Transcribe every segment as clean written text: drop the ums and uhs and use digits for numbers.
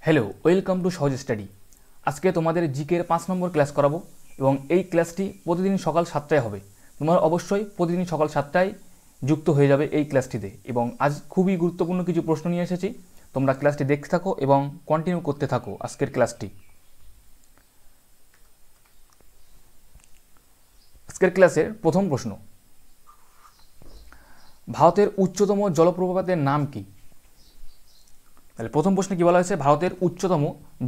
Hello, welcome to সহজ study. আজকে তোমাদের জিকের 5 নম্বর ক্লাস করাবো এবং এই ক্লাসটি প্রতিদিন সকাল 7টায় হবে। তোমরা অবশ্যই প্রতিদিন সকাল 7টায় যুক্ত হয়ে যাবে এই ক্লাসটিতে। এবং আজ খুবই গুরুত্বপূর্ণ কিছু প্রশ্ন নিয়ে এসেছি, তোমরা ক্লাসটি দেখতে থাকো এবং কন্টিনিউ করতে থাকো আজকের ক্লাসটি। আজকের ক্লাসের প্রথম প্রশ্ন, ভারতের উচ্চতম জলপ্রপাতের নাম কি? তাহলে প্রথম প্রশ্নে কী বলা হয়েছে, ভারতের উচ্চতম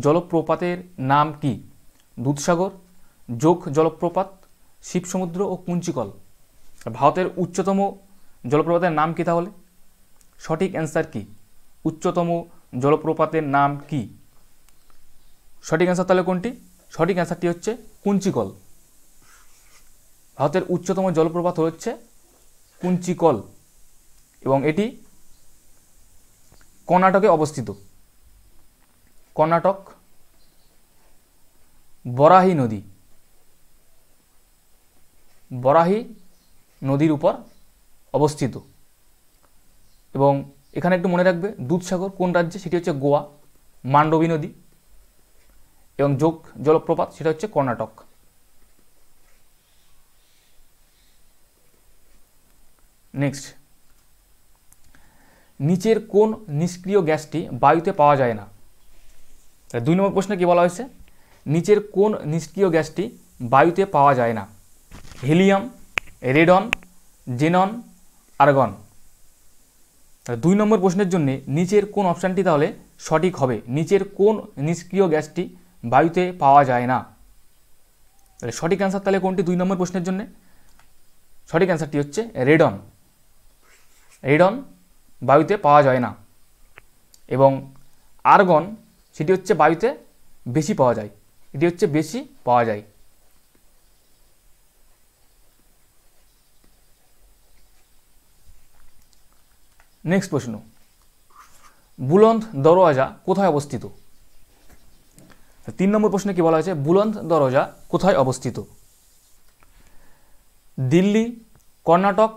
জলপ্রপাতের নাম কি? দুধসাগর, যোগ জলপ্রপাত, শিব সমুদ্র ও কুঞ্চিকল। ভারতের উচ্চতম জলপ্রপাতের নাম কি? তাহলে সঠিক অ্যান্সার কি? উচ্চতম জলপ্রপাতের নাম কি? সঠিক অ্যান্সার তাহলে কোনটি? সঠিক অ্যান্সারটি হচ্ছে কুঞ্চিকল। ভারতের উচ্চতম জলপ্রপাত হচ্ছে কুঞ্চিকল এবং এটি কর্ণাটকে অবস্থিত। কর্ণাটক, বরাহী নদীর উপর অবস্থিত। এবং এখানে একটু মনে রাখবে, দুধসাগর কোন রাজ্যে? সেটি হচ্ছে গোয়া, মান্ডবী নদী। এবং যোগ জলপ্রপাত সেটা হচ্ছে কর্ণাটক। নেক্সট, নিচের কোন নিষ্ক্রিয় গ্যাসটি বায়ুতে পাওয়া যায় না? 2 নম্বর প্রশ্নে কি বলা হয়েছে, নিচের কোন নিষ্ক্রিয় গ্যাসটি বায়ুতে পাওয়া যায় না? Helium, radon, xenon, argon. 2 নম্বর প্রশ্নের জন্য নিচের কোন অপশানটি তাহলে সঠিক হবে? নিচের কোন নিষ্ক্রিয় গ্যাসটি বায়ুতে পাওয়া যায় না? তাহলে সঠিক অ্যান্সার তাহলে কোনটি 2 নম্বর প্রশ্নের জন্য? সঠিক অ্যান্সারটি হচ্ছে রেডন। রেডন বায়ুতে পাওয়া যায় না। এবং আর্গন সেটি হচ্ছে বায়ুতে বেশি পাওয়া যায়, এটি হচ্ছে বেশি পাওয়া যায়। নেক্সট প্রশ্ন, বুলন্দ দরওয়াজা কোথায় অবস্থিত? 3 নম্বর প্রশ্নে কি বলা হয়েছে, বুলন্দ দরওয়াজা কোথায় অবস্থিত? দিল্লি, কর্ণাটক,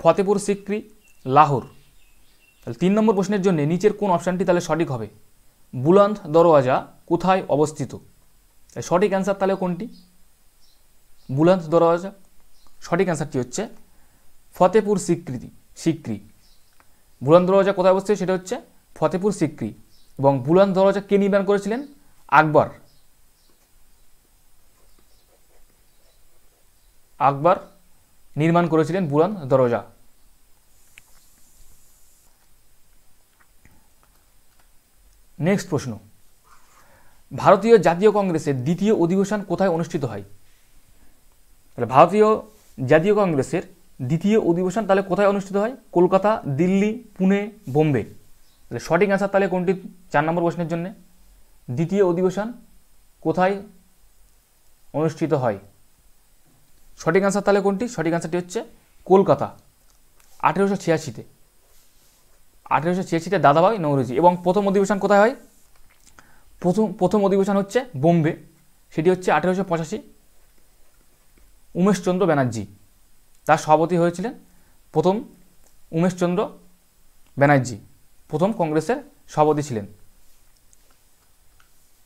ফতেপুর সিক্রি, লাহোর। তাহলে 3 নম্বর প্রশ্নের জন্য নিচের কোন অপশানটি তাহলে সঠিক হবে? বুলন্দ দরওয়াজা কোথায় অবস্থিত? সঠিক অ্যান্সার তাহলে কোনটি? বুলন্দ দরওয়াজা। সঠিক অ্যান্সারটি হচ্ছে ফতেপুর সিক্রি। বুলন্দ দরওয়াজা কোথায় অবস্থিত? সেটা হচ্ছে ফতেপুর সিক্রি। এবং বুলন্দ দরওয়াজা কে নির্মাণ করেছিলেন? আকবর নির্মাণ করেছিলেন বুলন্দ দরওয়াজা। নেক্সট প্রশ্ন, ভারতীয় জাতীয় কংগ্রেসের দ্বিতীয় অধিবেশন কোথায় অনুষ্ঠিত হয়? তাহলে ভারতীয় জাতীয় কংগ্রেসের দ্বিতীয় অধিবেশন তাহলে কোথায় অনুষ্ঠিত হয়? কলকাতা, দিল্লি, পুনে, বোম্বে। তাহলে সঠিক অ্যান্সার তাহলে কোনটি 4 নম্বর প্রশ্নের জন্য? দ্বিতীয় অধিবেশন কোথায় অনুষ্ঠিত হয়? সঠিক অ্যান্সার তাহলে কোনটি? সঠিক অ্যান্সারটি হচ্ছে কলকাতা, 1886-তে। 1886-তে দাদাভাই নওরোজি। এবং প্রথম অধিবেশন কোথায় হয়? প্রথম অধিবেশন হচ্ছে বোম্বে, সেটি হচ্ছে 1885। উমেশচন্দ্র ব্যানার্জি তার সভাপতি হয়েছিলেন। প্রথম উমেশচন্দ্র ব্যানার্জি প্রথম কংগ্রেসের সভাপতি ছিলেন।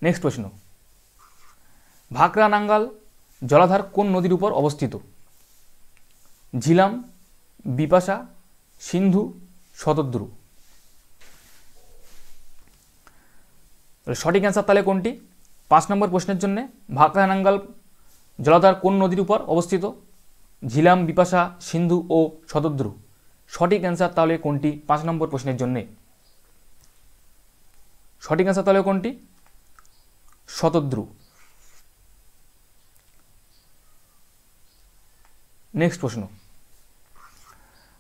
নেক্সট প্রশ্ন, ভাকরা নাঙ্গাল জলাধার কোন নদীর উপর অবস্থিত? ঝিলাম, বিপাশা, সিন্ধু, শতদ্রু। সঠিক অ্যান্সার তাহলে কোনটি? 5 নম্বর প্রশ্নের জন্য ভাকরা নাঙ্গাল জলাধার কোন নদীর উপর অবস্থিত? ঝিলাম, বিপাশা, সিন্ধু ও শতদ্রু। সঠিক অ্যান্সার তাহলে কোনটি 5 নম্বর প্রশ্নের জন্য? সঠিক অ্যান্সার তাহলে কোনটি? শতদ্রু। নেক্সট প্রশ্ন,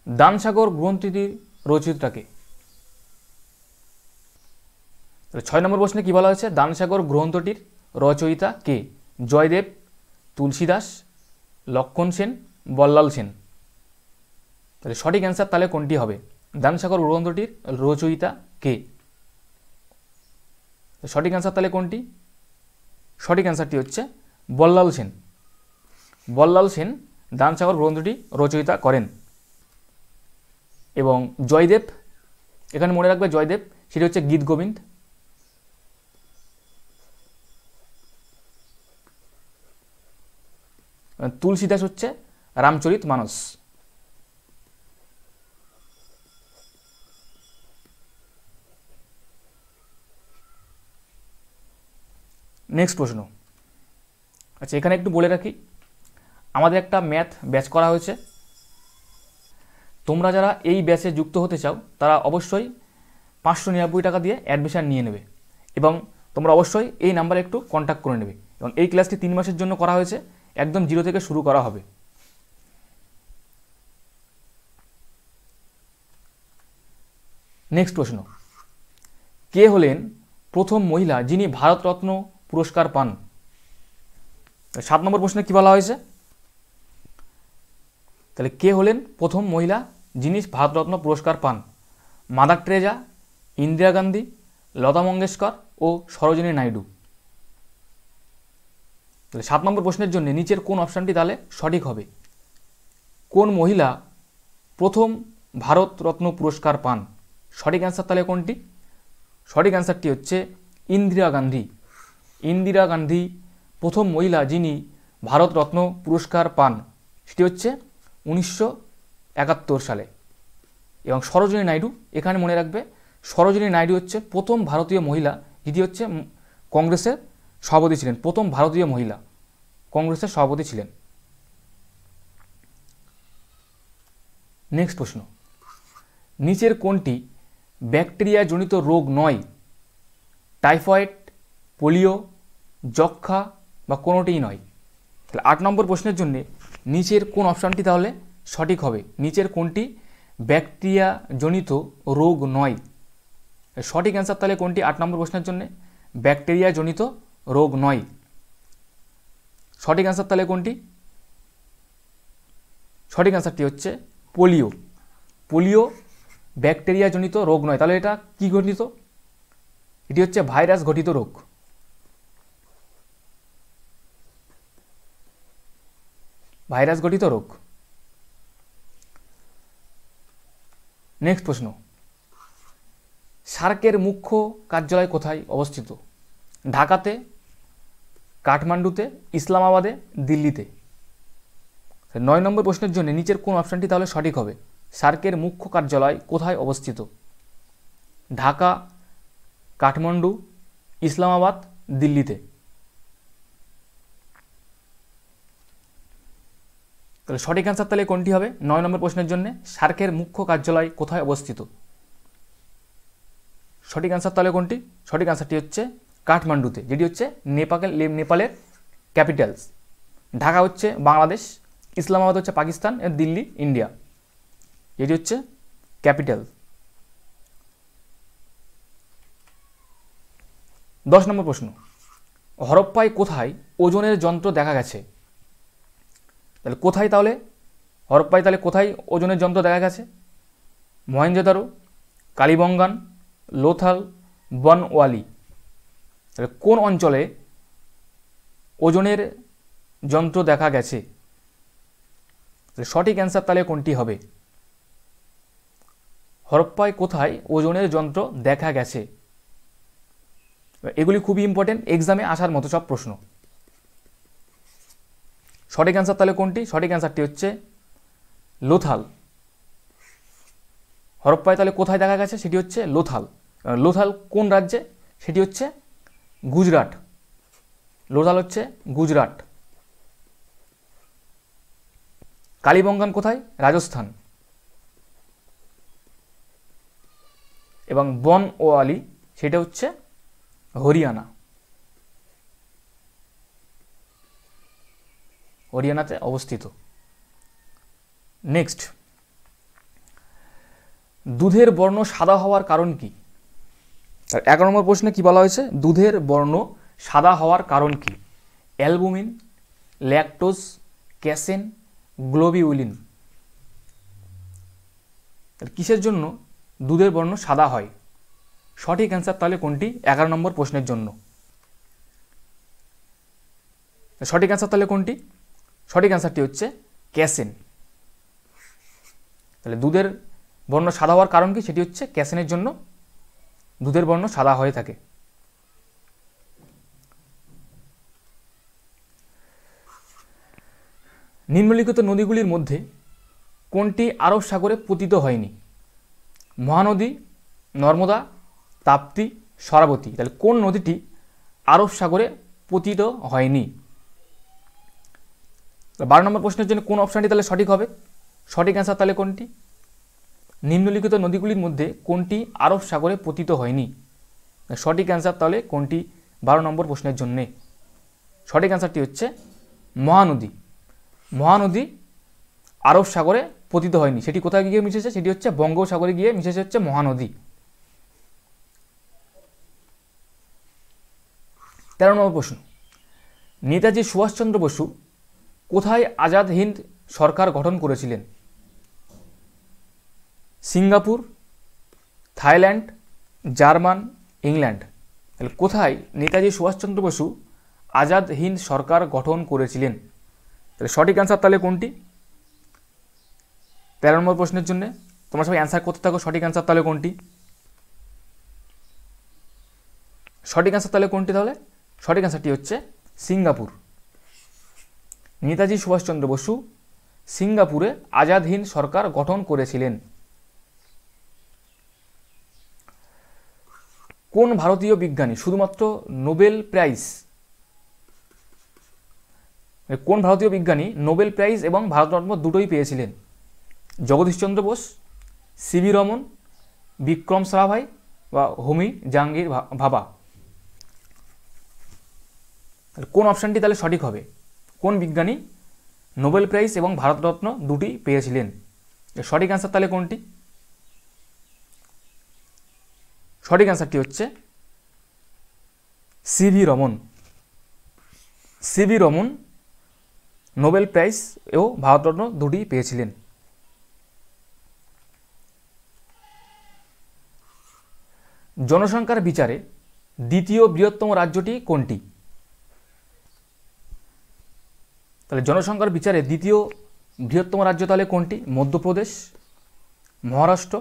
দানসাগর গ্রন্থটির রচয়িতাকে? 6 নম্বর প্রশ্নে কি বলা হয়েছে, দানসাগর গ্রন্থটির রচয়িতা কে? জয়দেব, তুলসীদাস, লক্ষণ সেন, বল্লাল সেন। তাহলে সঠিক অ্যান্সার তাহলে কোনটি হবে? দানসাগর গ্রন্থটির রচয়িতা কে? সঠিক অ্যান্সার তাহলে কোনটি? সঠিক অ্যান্সারটি হচ্ছে বল্লাল সেন। বল্লাল সেন দানসাগর গ্রন্থটি রচয়িতা করেন। এবং জয়দেব, এখানে মনে রাখবে জয়দেব সেটি হচ্ছে গীত গোবিন্দ। তুলসীদাস হচ্ছে রামচরিত মানস। নেক্সট প্রশ্ন। আচ্ছা, এখানে একটু বলে রাখি, আমাদের একটা ম্যাথ ব্যাচ করা হয়েছে। তোমরা যারা এই ব্যাচে যুক্ত হতে চাও তারা অবশ্যই 599 টাকা দিয়ে অ্যাডমিশান নিয়ে নেবে এবং তোমরা অবশ্যই এই নাম্বারে একটু কন্ট্যাক্ট করে নেবে। এবং এই ক্লাসটি 3 মাসের জন্য করা হয়েছে, একদম জিরো থেকে শুরু করা হবে। নেক্সট প্রশ্ন, কে হলেন প্রথম মহিলা যিনি ভারতরত্ন পুরস্কার পান? 7 নম্বর প্রশ্নে কি বলা হয়েছে, তাহলে কে হলেন প্রথম মহিলা যিনি ভারতরত্ন পুরস্কার পান? মাদার টেরেজা, ইন্দিরা গান্ধী, লতা মঙ্গেশকর ও সরোজিনী নাইডু। তাহলে 7 নম্বর প্রশ্নের জন্য নিচের কোন অপশানটি তাহলে সঠিক হবে? কোন মহিলা প্রথম ভারতরত্ন পুরস্কার পান? সঠিক অ্যান্সার তাহলে কোনটি? সঠিক অ্যান্সারটি হচ্ছে ইন্দিরা গান্ধী। ইন্দিরা গান্ধী প্রথম মহিলা যিনি ভারতরত্ন পুরস্কার পান, সেটি হচ্ছে 1971 সালে। এবং সরোজিনী নাইডু, এখানে মনে রাখবে সরোজিনী নাইডু হচ্ছে প্রথম ভারতীয় মহিলা যিনি হচ্ছে কংগ্রেসের সভাপতি ছিলেন, প্রথম ভারতীয় মহিলা কংগ্রেসের সভাপতি ছিলেন। নেক্সট প্রশ্ন, নিচের কোনটি ব্যাকটেরিয়া জনিত রোগ নয়? টাইফয়েড, পোলিও, যক্ষ্মা বা কোনোটিই নয়। তাহলে 8 নম্বর প্রশ্নের জন্য নিচের কোন অপশানটি তাহলে সঠিক হবে? নিচের কোনটি ব্যাকটেরিয়া জনিত রোগ নয়? সঠিক অ্যান্সার তাহলে কোনটি 8 নম্বর প্রশ্নের জন্য? ব্যাকটেরিয়া জনিত রোগ নয়। সঠিক অ্যান্সার তাহলে কোনটি? সঠিক অ্যান্সারটি হচ্ছে পোলিও। পোলিও ব্যাকটেরিয়া জনিত রোগ নয়। তাহলে এটা কি ঘটিত? এটি হচ্ছে ভাইরাস ঘটিত রোগ। ভাইরাস ঘটিত রোগ। নেক্সট প্রশ্ন, সার্কের মুখ্য কার্যালয় কোথায় অবস্থিত? ঢাকাতে, কাঠমান্ডুতে, ইসলামাবাদে, দিল্লিতে। 9 নম্বর প্রশ্নের জন্য নিচের কোন অপশানটি তাহলে সঠিক হবে? সার্কের মুখ্য কার্যালয় কোথায় অবস্থিত? ঢাকা, কাঠমান্ডু, ইসলামাবাদ, দিল্লিতে। তাহলে সঠিক অ্যান্সার তাহলে কোনটি হবে 9 নম্বর প্রশ্নের জন্য? সার্কের মুখ্য কার্যালয় কোথায় অবস্থিত? সঠিক অ্যান্সার তাহলে কোনটি? সঠিক অ্যান্সারটি হচ্ছে কাঠমান্ডুতে, যেটি হচ্ছে নেপালের ক্যাপিটালস। ঢাকা হচ্ছে বাংলাদেশ, ইসলামাবাদ হচ্ছে পাকিস্তান, আর দিল্লি ইন্ডিয়া, যেটি হচ্ছে ক্যাপিটাল। 10 নম্বর প্রশ্ন, হরপ্পায় কোথায় ওজনের যন্ত্র দেখা গেছে? তাহলে কোথায় তাহলে হরপ্পায় তাহলে কোথায় ওজনের যন্ত্র দেখা গেছে? মহেঞ্জোদারো, কালীবঙ্গান, লোথাল, বনওয়ালি। তাহলে কোন অঞ্চলে ওজনের যন্ত্র দেখা গেছে? সঠিক অ্যান্সার তাহলে কোনটি হবে? হরপ্পায় কোথায় ওজনের যন্ত্র দেখা গেছে? এগুলি খুবই ইম্পর্টেন্ট, এক্সামে আসার মতো সব প্রশ্ন। সঠিক অ্যান্সার তাহলে কোনটি? সঠিক অ্যান্সারটি হচ্ছে লোথাল। হরপ্পায় তাহলে কোথায় দেখা গেছে? সেটি হচ্ছে লোথাল। লোথাল কোন রাজ্যে? সেটি হচ্ছে গুজরাট। লোথাল হচ্ছে গুজরাট। কালীবঙ্গান কোথায়? রাজস্থান। এবং বনওয়ালি সেটা হচ্ছে হরিয়ানা। হরিয়ানাতে অবস্থিত। নেক্সট, দুধের বর্ণ সাদা হওয়ার কারণ কি? 11 নম্বর প্রশ্নে কি বলা হয়েছে? দুধের বর্ণ সাদা হওয়ার কারণ কি? Albumin, lactose, casein, globulin. কিসের জন্য দুধের বর্ণ সাদা হয়? সঠিক অ্যান্সার তাহলে কোনটি 11 নম্বর প্রশ্নের জন্য? সঠিক অ্যান্সার তাহলে কোনটি? সঠিক অ্যান্সারটি হচ্ছে ক্যাসেন। তাহলে দুধের বর্ণ সাদা হওয়ার কারণ কি? সেটি হচ্ছে ক্যাসেনের জন্য দুধের বর্ণ সাদা হয়ে থাকে। নিম্নলিখিত নদীগুলির মধ্যে কোনটি আরব সাগরে পতিত হয়নি? মহানদী, নর্মদা, তাপ্তি, সরাবতী। তাহলে কোন নদীটি আরব সাগরে পতিত হয়নি? 12 নম্বর প্রশ্নের জন্য কোন অপশানটি তাহলে সঠিক হবে? সঠিক অ্যান্সার তাহলে কোনটি? নিম্নলিখিত নদীগুলির মধ্যে কোনটি আরব সাগরে পতিত হয়নি? সঠিক অ্যান্সার তাহলে কোনটি 12 নম্বর প্রশ্নের জন্যে? সঠিক অ্যান্সারটি হচ্ছে মহানদী। মহানদী আরব সাগরে পতিত হয়নি। সেটি কোথায় গিয়ে মিশেছে? সেটি হচ্ছে বঙ্গোপসাগরে গিয়ে মিশেছে হচ্ছে মহানদী। 13 নম্বর প্রশ্ন, নেতাজি সুভাষচন্দ্র বসু কোথায় আজাদ হিন্দ সরকার গঠন করেছিলেন? Singapore, Thailand, German, England. তাহলে কোথায় নেতাজি সুভাষচন্দ্র বসু আজাদ হিন্দ সরকার গঠন করেছিলেন? তাহলে সঠিক অ্যান্সার তাহলে কোনটি? 13 নম্বর প্রশ্নের জন্য তোমরা সবাই অ্যান্সার করতে থাকো। সঠিক অ্যান্সার তাহলে কোনটি? সঠিক অ্যান্সার তাহলে কোনটি? তাহলে সঠিক অ্যান্সারটি হচ্ছে সিঙ্গাপুর। নেতাজি সুভাষচন্দ্র বসু সিঙ্গাপুরে আজাদ হিন্দ সরকার গঠন করেছিলেন। কোন ভারতীয় বিজ্ঞানী শুধুমাত্র নোবেল প্রাইজ এবং ভারতরত্ন দুটোই পেয়েছিলেন? জগদীশচন্দ্র বোস, সিভি রমন, বিক্রম সারাভাই বা হোমি জাহাঙ্গীর ভাবা। কোন অপশানটি তাহলে সঠিক হবে? কোন বিজ্ঞানী নোবেল প্রাইজ এবং ভারতরত্ন দুটি পেয়েছিলেন? সঠিক অ্যান্সার তাহলে কোনটি? সঠিক অ্যান্সারটি হচ্ছে CV Raman. CV Raman Nobel prize ও ভারতরত্ন দুটি পেয়েছিলেন। জনসংখ্যার বিচারে দ্বিতীয় বৃহত্তম রাজ্যটি কোনটি? তাহলে জনসংখ্যার বিচারে দ্বিতীয় বৃহত্তম রাজ্য তাহলে কোনটি? মধ্যপ্রদেশ, মহারাষ্ট্র,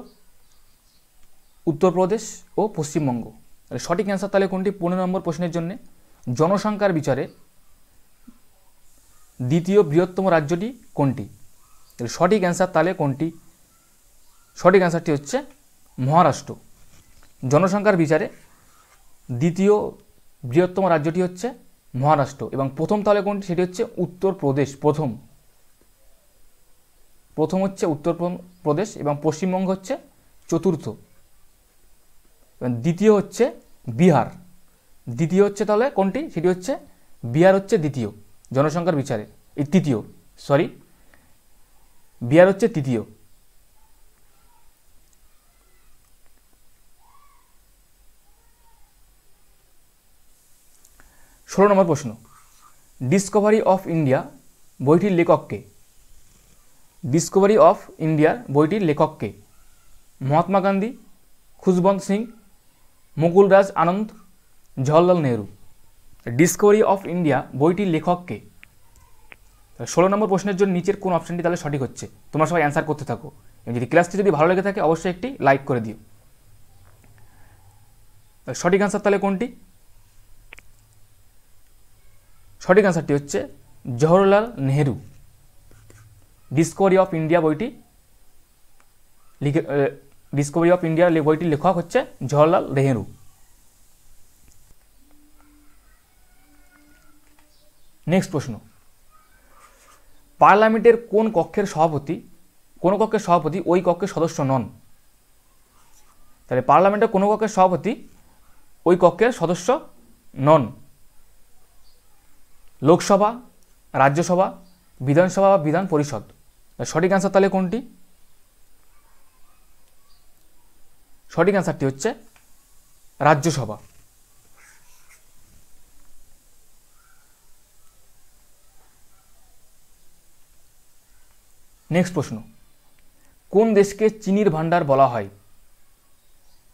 উত্তরপ্রদেশ ও পশ্চিমবঙ্গ। তাহলে সঠিক অ্যান্সার তাহলে কোনটি 15 নম্বর প্রশ্নের জন্য? জনসংখ্যার বিচারে দ্বিতীয় বৃহত্তম রাজ্যটি কোনটি? তাহলে সঠিক অ্যান্সার তাহলে কোনটি? সঠিক অ্যান্সারটি হচ্ছে মহারাষ্ট্র। জনসংখ্যার বিচারে দ্বিতীয় বৃহত্তম রাজ্যটি হচ্ছে মহারাষ্ট্র এবং প্রথম তাহলে কোনটি? সেটি হচ্ছে উত্তরপ্রদেশ। প্রথম হচ্ছে উত্তরপ্রদেশ এবং পশ্চিমবঙ্গ হচ্ছে চতুর্থ। দ্বিতীয় হচ্ছে বিহার। দ্বিতীয় হচ্ছে তাহলে কোনটি? সেটি হচ্ছে বিহার হচ্ছে দ্বিতীয় জনসংখ্যার বিচারে, বিহার হচ্ছে তৃতীয়। ষোলো নম্বর প্রশ্ন, ডিসকভারি অফ ইন্ডিয়া বইটির লেখককে? ডিসকভারি অফ ইন্ডিয়ার বইটির লেখককে? Mahatma Gandhi, Khushwant Singh, Mukul Raj Anand, Jawaharlal Nehru. Discovery of India বইটির লেখককে? 16 নম্বর প্রশ্নের জন্য নিচের কোন অপশানটি তাহলে সঠিক হচ্ছে? তোমরা সবাই অ্যান্সার করতে থাকো এবং যদি ক্লাসটি যদি ভালো লেগে থাকে অবশ্যই একটি লাইক করে দিও। সঠিক অ্যান্সার তাহলে কোনটি? সঠিক অ্যান্সারটি হচ্ছে Jawaharlal Nehru. Discovery of India বইটির লেখক হচ্ছে জওহরলাল নেহরু। নেক্সট প্রশ্ন, পার্লামেন্টের কোন কক্ষের সভাপতি ওই কক্ষের সদস্য নন? তাহলে পার্লামেন্টের কোন কক্ষের সভাপতি ওই কক্ষের সদস্য নন? লোকসভা, রাজ্যসভা, বিধানসভা বা বিধান পরিষদ। সঠিক অ্যান্সার তাহলে কোনটি? সঠিক অ্যান্সারটি হচ্ছে রাজ্যসভা। নেক্সট প্রশ্ন, কোন দেশকে চিনির ভান্ডার বলা হয়?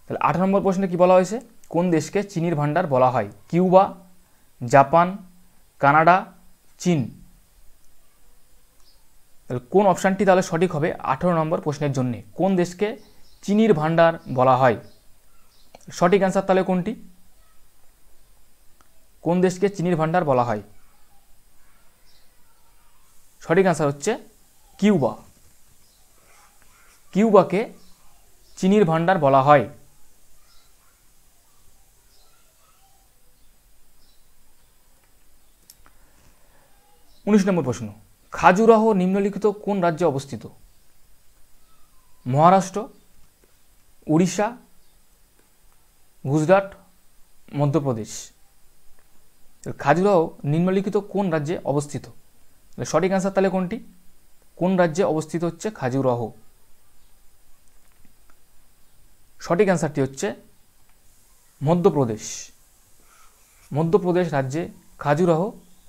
তাহলে 18 নম্বর প্রশ্নে কি বলা হয়েছে? কোন দেশকে চিনির ভান্ডার বলা হয়? কিউবা, জাপান, কানাডা, চীন। তাহলে কোন অপশানটি তাহলে সঠিক হবে 18 নম্বর প্রশ্নের জন্য? কোন দেশকে চিনির ভান্ডার বলা হয়? সঠিক অ্যান্সার তাহলে কোনটি? কোন দেশকে চিনির ভান্ডার বলা হয়? সঠিক অ্যান্সার হচ্ছে কিউবা। কিউবাকে চিনির ভান্ডার বলা হয়। 19 নম্বর প্রশ্ন, খাজুরাহ নিম্নলিখিত কোন রাজ্যে অবস্থিত? মহারাষ্ট্র, উড়িষ্যা, গুজরাট, মধ্যপ্রদেশ। খাজুরাহ নিম্নলিখিত কোন রাজ্যে অবস্থিত? সঠিক অ্যান্সার তাহলে কোনটি? কোন রাজ্যে অবস্থিত হচ্ছে খাজুরাহ? সঠিক অ্যান্সারটি হচ্ছে মধ্যপ্রদেশ। মধ্যপ্রদেশ রাজ্যে খাজুরাহ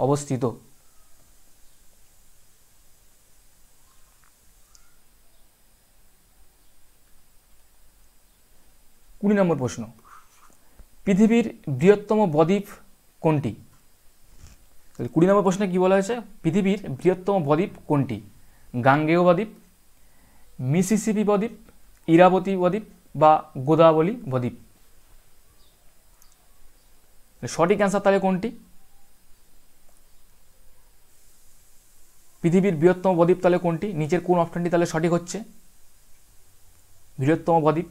অবস্থিত। 20 নম্বর প্রশ্ন, পৃথিবীর বৃহত্তম বদ্বীপ কোনটি? 20 নম্বর প্রশ্নে কি বলা হয়েছে? পৃথিবীর বৃহত্তম বদ্বীপ কোনটি? গাঙ্গেয় বদ্বীপ, মিসিসিপি বদ্বীপ, ইরাবতী বদ্বীপ বা গোদাবরী বদ্বীপ। সঠিক অ্যান্সার তাহলে কোনটি? পৃথিবীর বৃহত্তম বদ্বীপ তাহলে কোনটি? নিচের কোন অপশনটি তাহলে সঠিক হচ্ছে? বৃহত্তম বদ্বীপ,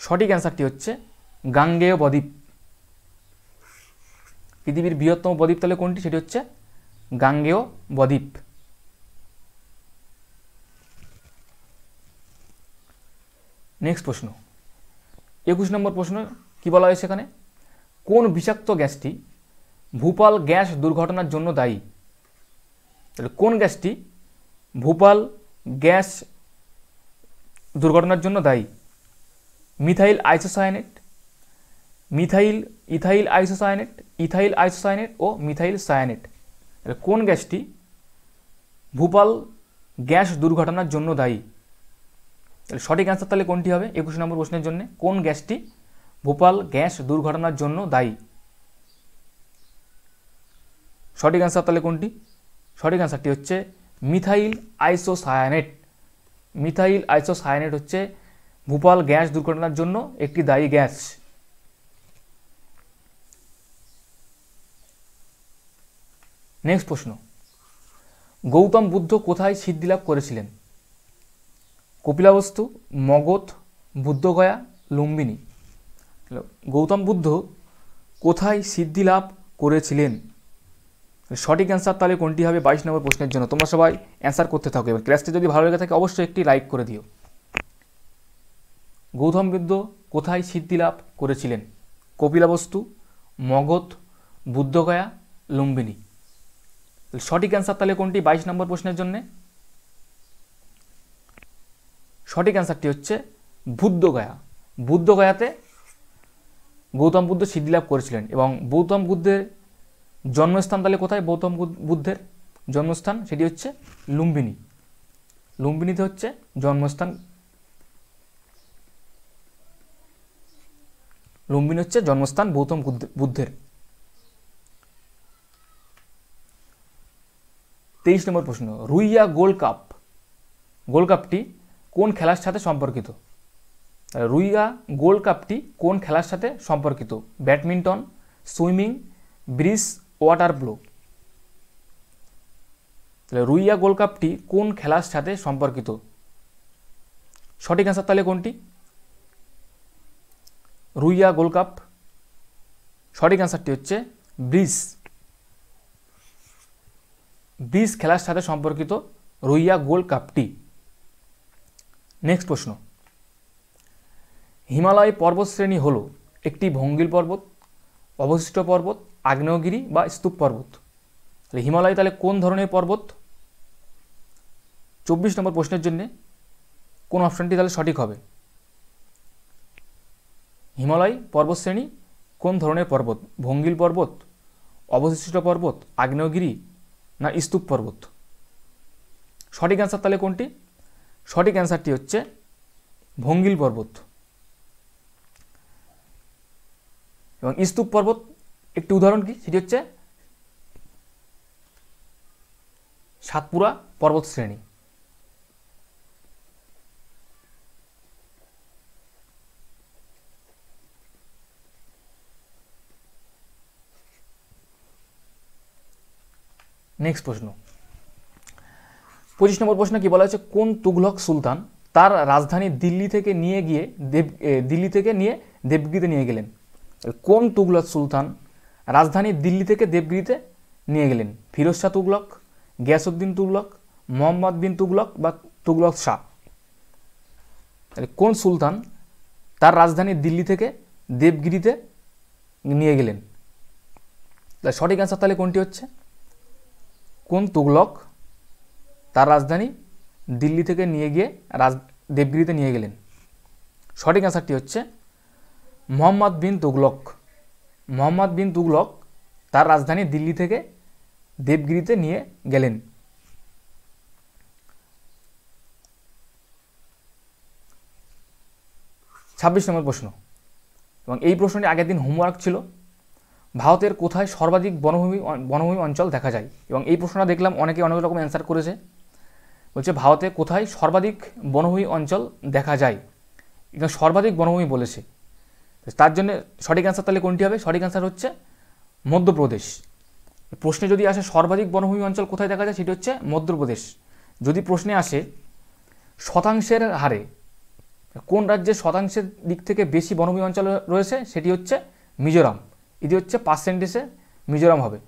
সঠিক অ্যান্সারটি হচ্ছে গাঙ্গেয় বদ্বীপ। পৃথিবীর বৃহত্তম বদ্বীপ তাহলে কোনটি? সেটি হচ্ছে গাঙ্গেয় বদ্বীপ। নেক্সট প্রশ্ন, 21 নম্বর প্রশ্ন কি বলা হয়েছে এখানে? কোন বিষাক্ত গ্যাসটি ভোপাল গ্যাস দুর্ঘটনার জন্য দায়ী? কোন গ্যাসটি ভোপাল গ্যাস দুর্ঘটনার জন্য দায়ী? মিথাইল আইসোসায়ানেট, ইথাইল আইসোসায়ানেট ও মিথাইল সায়ানেট। কোন গ্যাসটি ভোপাল গ্যাস দুর্ঘটনার জন্য দায়ী? সঠিক অ্যান্সার তাহলে কোনটি হবে 21 নম্বর প্রশ্নের জন্য? কোন গ্যাসটি ভোপাল গ্যাস দুর্ঘটনার জন্য দায়ী? সঠিক অ্যান্সার তাহলে কোনটি? সঠিক অ্যান্সারটি হচ্ছে মিথাইল আইসোসায়ানেট। মিথাইল আইসোসায়ানেট হচ্ছে ভোপাল গ্যাস দুর্ঘটনার জন্য একটি দায়ী গ্যাস। নেক্সট প্রশ্ন, গৌতম বুদ্ধ কোথায় সিদ্ধিলাভ করেছিলেন? কপিলাবস্তু, মগধ, বুদ্ধগয়া, লুম্বিনী। গৌতম বুদ্ধ কোথায় সিদ্ধিলাভ করেছিলেন? সঠিক অ্যান্সার তাহলে কোনটি হবে 22 নম্বর প্রশ্নের জন্য? তোমরা সবাই অ্যান্সার করতে থাকো। এবার ক্লাসটি যদি ভালো লেগে থাকে অবশ্যই একটি লাইক করে দিও। গৌতম বুদ্ধ কোথায় সিদ্ধিলাভ করেছিলেন? কপিলাবস্তু, মগধ, বুদ্ধগয়া, লুম্বিনী। সঠিক অ্যান্সার তাহলে কোনটি 22 নম্বর প্রশ্নের জন্য? সঠিক অ্যান্সারটি হচ্ছে বুদ্ধগয়া। বুদ্ধগয়াতে গৌতম বুদ্ধ সিদ্ধিলাভ করেছিলেন। এবং গৌতম বুদ্ধের জন্মস্থান তাহলে কোথায়? গৌতম বুদ্ধের জন্মস্থান সেটি হচ্ছে লুম্বিনী। লুম্বিনীতে হচ্ছে জন্মস্থান। লুম্বিনী হচ্ছে জন্মস্থান গৌতম বুদ্ধের। 23 নম্বর প্রশ্ন, রুইয়া গোল্ড কাপটি কোন খেলার সাথে সম্পর্কিত? রুইয়া গোল্ড কাপটি কোন খেলার সাথে সম্পর্কিত? Badminton, swimming, bridge, water polo. Ruia gold কাপটি কোন খেলার সাথে সম্পর্কিত? সঠিক অ্যান্সার তাহলে কোনটি? রুইয়া গোল্ড কাপ, সঠিক অ্যান্সারটি হচ্ছে ব্রিজ খেলার সাথে সম্পর্কিত রুইয়া গোল্ড কাপটি। নেক্সট প্রশ্ন, হিমালয় পর্বতশ্রেণী হল একটি ভঙ্গিল পর্বত, অবশিষ্ট পর্বত, আগ্নেয়গিরি বা স্তূপ পর্বত। তাহলে হিমালয় তাহলে কোন ধরনের পর্বত? 24 নম্বর প্রশ্নের জন্য কোন অপশনটি তাহলে সঠিক হবে? হিমালয় পর্বতশ্রেণী কোন ধরনের পর্বত? ভঙ্গিল পর্বত, অবশিষ্ট পর্বত, আগ্নেয়গিরি না স্তূপ পর্বত? সঠিক অ্যান্সার তাহলে কোনটি? সঠিক অ্যান্সারটি হচ্ছে ভঙ্গিল পর্বত। এবং স্তূপ পর্বত একটি উদাহরণ কি? সেটি হচ্ছে সাতপুরা পর্বত শ্রেণী। নেক্সট প্রশ্ন 25 নম্বর প্রশ্ন কি বলা হয়েছে, কোন তুগলক সুলতান তার রাজধানী দিল্লি থেকে নিয়ে দেবগিরিতে নিয়ে গেলেন? কোন তুগলক সুলতান রাজধানী দিল্লি থেকে দেবগিরিতে নিয়ে গেলেন? ফিরোজ শাহ তুগলক, গিয়াসউদ্দিন তুগলক, মোহাম্মদ বিন তুগলক বা তুগলক শাহ? তাহলে কোন সুলতান তার রাজধানী দিল্লি থেকে দেবগিরিতে নিয়ে গেলেন? তাহলে সঠিক অ্যান্সার তাহলে কোনটি হচ্ছে? কোন তুগলক তার রাজধানী দিল্লি থেকে নিয়ে গিয়ে দেবগিরিতে নিয়ে গেলেন? সঠিক অ্যান্সারটি হচ্ছে মোহাম্মদ বিন তুগলক। মোহাম্মদ বিন তুগলক তার রাজধানী দিল্লি থেকে দেবগিরিতে নিয়ে গেলেন। ছাব্বিশ নম্বর প্রশ্ন, এবং এই প্রশ্নটি আগের দিন হোমওয়ার্ক ছিল। ভারতের কোথায় সর্বাধিক বনভূমি অঞ্চল দেখা যায়? এবং এই প্রশ্নটা দেখলাম অনেকে অনেক রকম অ্যান্সার করেছে। বলছে ভারতে কোথায় সর্বাধিক বনভূমি অঞ্চল দেখা যায়? এখানে সর্বাধিক বনভূমি বলেছে, তার জন্য সঠিক অ্যান্সার তাহলে কোনটি হবে? সঠিক অ্যান্সার হচ্ছে মধ্যপ্রদেশ। প্রশ্নে যদি আসে সর্বাধিক বনভূমি অঞ্চল কোথায় দেখা যায়, সেটি হচ্ছে মধ্যপ্রদেশ। যদি প্রশ্নে আসে শতাংশের হারে কোন রাজ্যের শতাংশের দিক থেকে বেশি বনভূমি অঞ্চল রয়েছে, সেটি হচ্ছে মিজোরাম। এটি হচ্ছে পার্সেন্টেজে মিজোরাম হবে।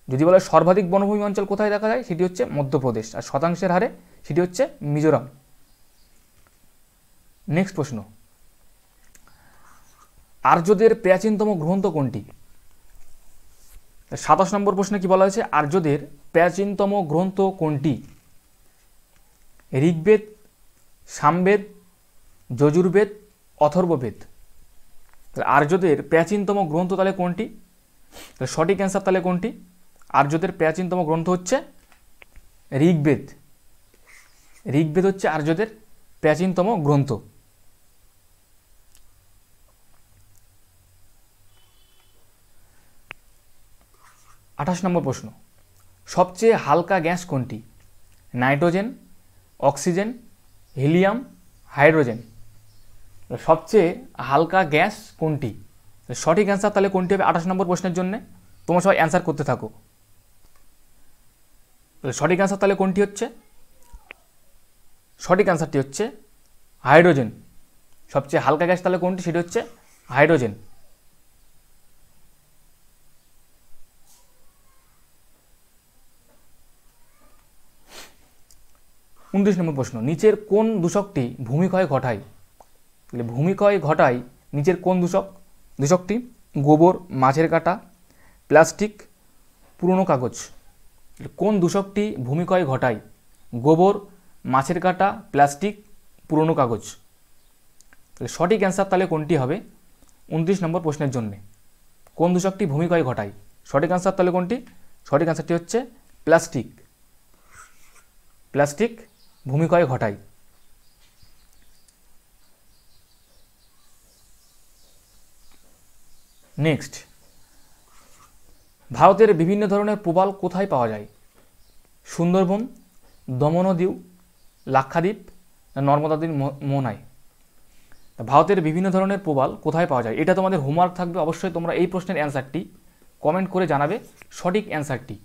যদি বলে সর্বাধিক বনভূমি অঞ্চল কোথায় দেখা যায়, সেটি হচ্ছে মধ্যপ্রদেশ, আর শতাংশের হারে সেটি হচ্ছে মিজোরাম। নেক্সট প্রশ্ন, আর্যদের প্রাচীনতম গ্রন্থ কোনটি? 27 নম্বর প্রশ্নে কি বলা হয়েছে, আর্যদের প্রাচীনতম গ্রন্থ কোনটি? ঋগ্বেদ, সামবেদ, যজুর্বেদ, অথর্ববেদ? আর্যদের প্রাচীনতম গ্রন্থ তাহলে কোনটি? সঠিক অ্যান্সার তাহলে কোনটি? আর্যদের প্রাচীনতম গ্রন্থ হচ্ছে ঋগ্বেদ। ঋগ্বেদ হচ্ছে আর্যদের প্রাচীনতম গ্রন্থ। আঠাশ নম্বর প্রশ্ন, সবচেয়ে হালকা গ্যাস কোনটি? Nitrogen, oxygen, helium, hydrogen? সবচেয়ে হালকা গ্যাস কোনটি? সঠিক অ্যান্সার তাহলে কোনটি হবে 28 নম্বর প্রশ্নের জন্য? তোমরা সবাই অ্যান্সার করতে থাকো। সঠিক অ্যান্সার তাহলে কোনটি হচ্ছে? সঠিক অ্যান্সারটি হচ্ছে হাইড্রোজেন। সবচেয়ে হালকা গ্যাস তাহলে কোনটি? সেটি হচ্ছে হাইড্রোজেন। উনত্রিশ নম্বর প্রশ্ন, নিচের কোন দূষকটি ভূমিক্ষয় ঘটায়? ভূমিক্ষয় ঘটায় নিচের কোন দূষকটি? গোবর, মাছের কাঁটা, প্লাস্টিক, পুরনো কাগজ? কোন দূষকটি ভূমিক্ষয় ঘটায়? গোবর, মাছের কাঁটা, প্লাস্টিক, পুরনো কাগজ? সঠিক অ্যান্সার তাহলে কোনটি হবে 29 নম্বর প্রশ্নের জন্য? কোন দূষকটি ভূমিক্ষয় ঘটায়? সঠিক অ্যান্সার তাহলে কোনটি? সঠিক অ্যান্সারটি হচ্ছে প্লাস্টিক। প্লাস্টিক ভূমিক্ষয় ঘটায়। নেক্সট, ভারতের বিভিন্ন ধরনের প্রবাল কোথায় পাওয়া যায়? সুন্দরবন, দমন ও দিউ, লাক্ষাদ্বীপ, নর্মদা নদীর মোহনায়? ভারতের বিভিন্ন ধরনের প্রবাল কোথায় পাওয়া যায়, এটা তোমাদের হোমওয়ার্ক থাকবে। অবশ্যই তোমরা এই প্রশ্নের অ্যান্সারটি কমেন্ট করে জানাবে সঠিক অ্যান্সারটি।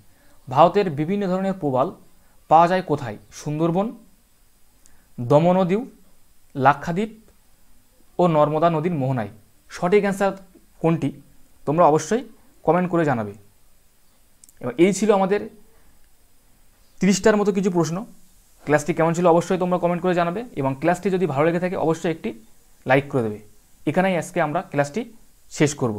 ভারতের বিভিন্ন ধরনের প্রবাল পাওয়া যায় কোথায়? সুন্দরবন, দমন ও দিউ, লাক্ষাদ্বীপ ও নর্মদা নদীর মোহনায়? সঠিক অ্যান্সার কোনটি তোমরা অবশ্যই কমেন্ট করে জানাবে। এবং এই ছিল আমাদের 30টার মতো কিছু প্রশ্ন। ক্লাসটি কেমন ছিল অবশ্যই তোমরা কমেন্ট করে জানাবে, এবং ক্লাসটি যদি ভালো লেগে থাকে অবশ্যই একটি লাইক করে দেবে। এখানেই আজকে আমরা ক্লাসটি শেষ করব।